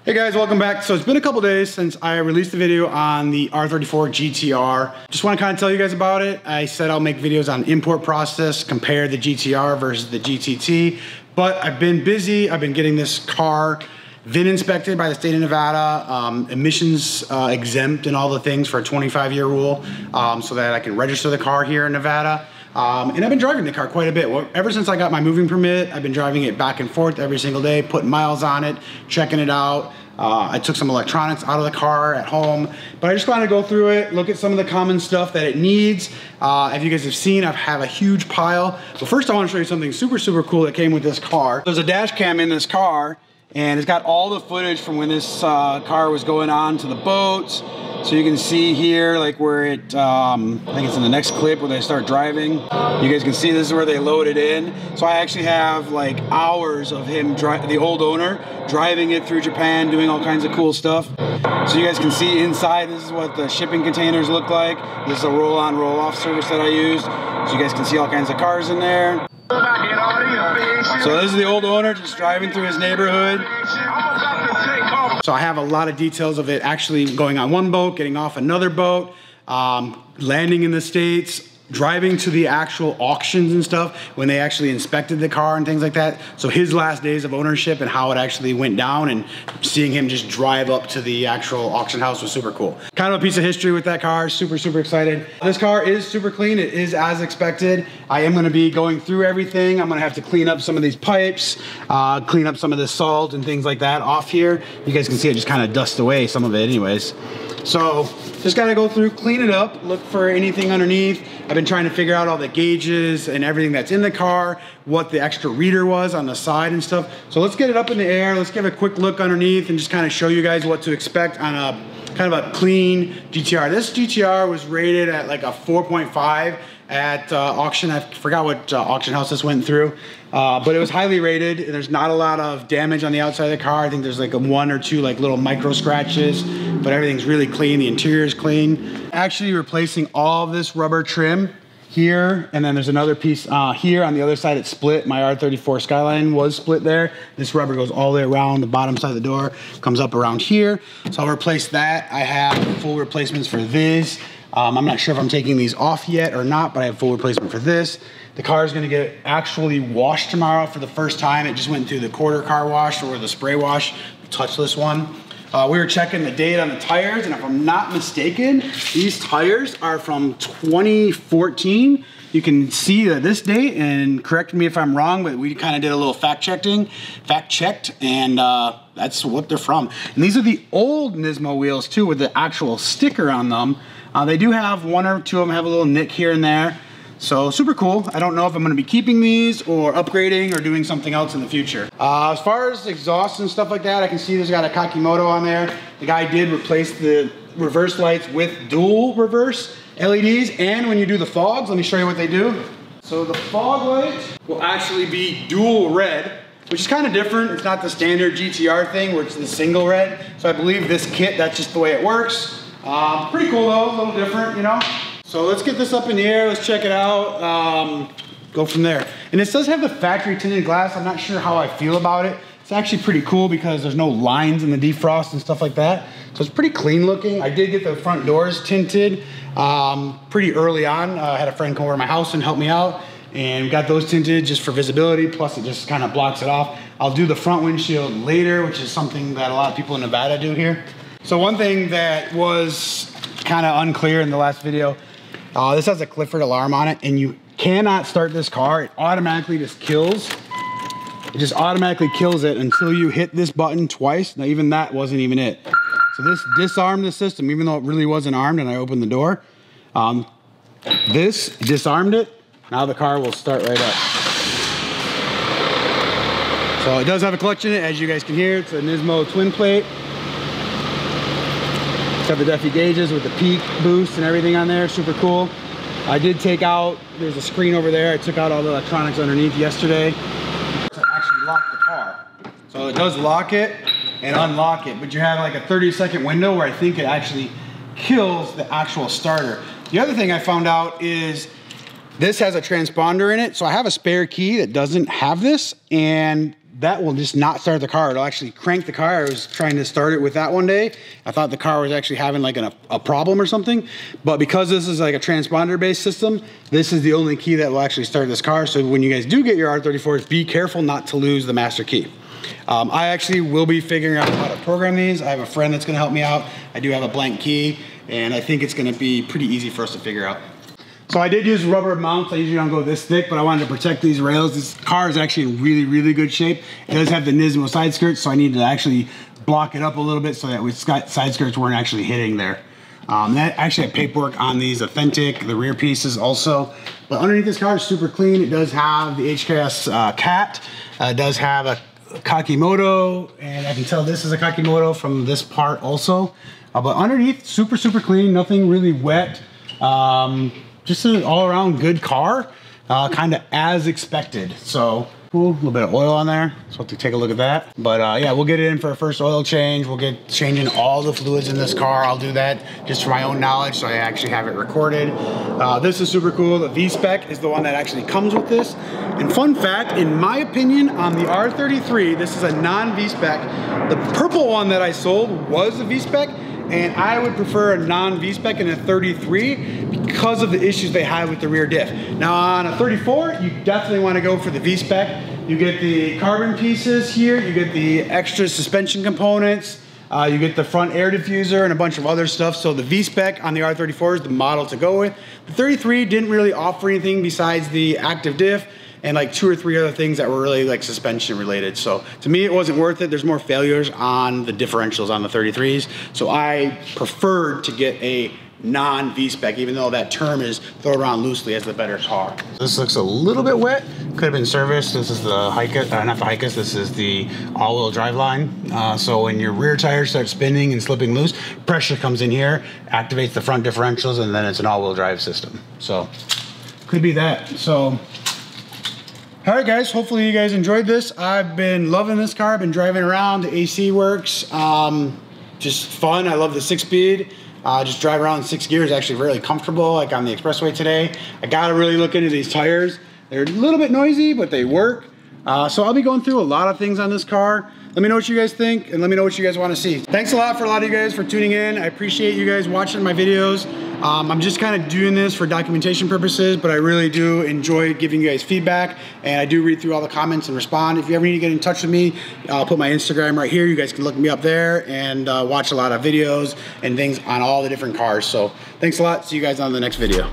Hey guys, welcome back. So it's been a couple days since I released a video on the R34 GTR. Just want to kind of tell you guys about it. I said I'll make videos on import process, compare the GTR versus the GTT, but I've been busy. I've been getting this car Vin inspected by the state of Nevada, emissions exempt and all the things for a 25-year rule, so that I can register the car here in Nevada. And I've been driving the car quite a bit. Well, ever since I got my moving permit, I've been driving it back and forth every single day, putting miles on it, checking it out. I took some electronics out of the car at home, but I just wanted to go through it, look at some of the common stuff that it needs. As you guys have seen, I have a huge pile. But first I want to show you something super, super cool that came with this car. There's a dash cam in this car, and it's got all the footage from when this car was going on to the boats. So you can see here, like where it, I think it's in the next clip where they start driving. You guys can see this is where they load it in. So I actually have like hours of him, the old owner, driving it through Japan, doing all kinds of cool stuff. So you guys can see inside, this is what the shipping containers look like. This is a roll-on, roll-off service that I used. So you guys can see all kinds of cars in there. So this is the old owner just driving through his neighborhood. So I have a lot of details of it actually going on one boat, getting off another boat, landing in the States, driving to the actual auctions and stuff when they actually inspected the car and things like that. So his last days of ownership and how it actually went down, and seeing him just drive up to the actual auction house was super cool. Kind of a piece of history with that car, super, super excited. This car is super clean, it is as expected. I am gonna be going through everything. I'm gonna have to clean up some of these pipes, clean up some of the salt and things like that off here. You guys can see it just kind of dust away, some of it anyways. So just gotta go through, clean it up, look for anything underneath. I've been trying to figure out all the gauges and everything that's in the car, what the extra reader was on the side and stuff. So let's get it up in the air. Let's give a quick look underneath and just kind of show you guys what to expect on a kind of a clean GTR. This GTR was rated at like a 4.5 at auction. I forgot what auction house this went through, but it was highly rated. There's not a lot of damage on the outside of the car. I think there's like one or two like little micro scratches, but everything's really clean. The interior is clean. Actually replacing all of this rubber trim here, and then there's another piece here on the other side. It's split. My R34 Skyline was split there. This rubber goes all the way around the bottom side of the door, comes up around here. So I'll replace that. I have full replacements for this. I'm not sure if I'm taking these off yet or not, but I have full replacement for this. The car is gonna get actually washed tomorrow for the first time. It just went through the quarter car wash or the spray wash, the touchless one. We were checking the date on the tires, and if I'm not mistaken, these tires are from 2014. You can see this date, and correct me if I'm wrong, but we kind of did a little fact checked, and that's what they're from. And these are the old Nismo wheels too, with the actual sticker on them. They do have one or two of them have a little nick here and there. So super cool. I don't know if I'm gonna be keeping these or upgrading or doing something else in the future. As far as exhaust and stuff like that, I can see there's got a KAKIMOTO on there. The guy did replace the reverse lights with dual reverse LEDs, and when you do the fogs, let me show you what they do. So the fog light will actually be dual red, which is kind of different. It's not the standard GTR thing where it's the single red. So I believe this kit, that's just the way it works. Pretty cool though, a little different, you know? So let's get this up in the air, let's check it out, go from there. And this does have the factory tinted glass. I'm not sure how I feel about it. It's actually pretty cool because there's no lines in the defrost and stuff like that. So it's pretty clean looking. I did get the front doors tinted pretty early on. I had a friend come over to my house and help me out, and we got those tinted just for visibility, plus it just kind of blocks it off. I'll do the front windshield later, which is something that a lot of people in Nevada do here. So one thing that was kind of unclear in the last video, this has a Clifford alarm on it, and you cannot start this car. It automatically just kills. It just automatically kills it until you hit this button twice. Now even that wasn't even it. So this disarmed the system, even though it really wasn't armed, and I opened the door. This disarmed it. Now the car will start right up. So it does have a clutch in it, as you guys can hear. It's a Nismo twin plate. It's got the Duffy gauges with the peak boost and everything on there, super cool. I did take out, there's a screen over there. I took out all the electronics underneath yesterday to actually lock the car. So it does lock it and unlock it, but you have like a 30-second window where I think it actually kills the actual starter. The other thing I found out is this has a transponder in it. So I have a spare key that doesn't have this, and that will just not start the car. It'll actually crank the car. I was trying to start it with that one day. I thought the car was actually having like a problem or something, but because this is like a transponder based system, this is the only key that will actually start this car. So when you guys do get your R34s, be careful not to lose the master key. I actually will be figuring out how to program these. I have a friend that's gonna help me out. I do have a blank key, and I think it's gonna be pretty easy for us to figure out. So I did use rubber mounts. I usually don't go this thick, but I wanted to protect these rails. This car is actually in really, really good shape. It does have the Nismo side skirts, so I needed to actually block it up a little bit so that side skirts weren't actually hitting there. That actually had paperwork on these, authentic, the rear pieces also. But underneath this car is super clean. It does have the HKS cat. It does have a KAKIMOto, and I can tell this is a KAKIMOto from this part also. But underneath, super, super clean, nothing really wet. Just an all-around good car, kind of as expected. So cool, a little bit of oil on there, so we'll have to take a look at that. But yeah, we'll get it in for a first oil change. We'll get changing all the fluids in this car. I'll do that just for my own knowledge, so I actually have it recorded. This is super cool. The Vspec is the one that actually comes with this. And fun fact, in my opinion, on the R33, this is a non-Vspec. The purple one that I sold was a Vspec, and I would prefer a non-Vspec in a 33 because of the issues they had with the rear diff. Now on a 34, you definitely want to go for the Vspec. You get the carbon pieces here, you get the extra suspension components, you get the front air diffuser and a bunch of other stuff. So the Vspec on the R34 is the model to go with. The 33 didn't really offer anything besides the active diff and like 2 or 3 other things that were really like suspension related. So to me, it wasn't worth it. There's more failures on the differentials on the 33s. So I preferred to get a non-Vspec, even though that term is thrown around loosely as the better car. This looks a little bit wet. Could have been serviced. This is the HKS, not the HKS, this is the all-wheel drive line. So when your rear tires start spinning and slipping loose, pressure comes in here, activates the front differentials, and then it's an all-wheel drive system. So could be that. So all right, guys, hopefully you guys enjoyed this. I've been loving this car. I've been driving around. The AC works. Just fun. I love the 6-speed. Just drive around in 6 gears, actually really comfortable, like on the expressway today. I gotta really look into these tires. They're a little bit noisy, but they work. So I'll be going through a lot of things on this car. Let me know what you guys think, and let me know what you guys want to see. Thanks a lot for a lot of you guys for tuning in. I appreciate you guys watching my videos. I'm just kind of doing this for documentation purposes, but I really do enjoy giving you guys feedback, and I do read through all the comments and respond. If you ever need to get in touch with me, I'll put my Instagram right here. You guys can look me up there and watch a lot of videos and things on all the different cars. So thanks a lot. See you guys on the next video.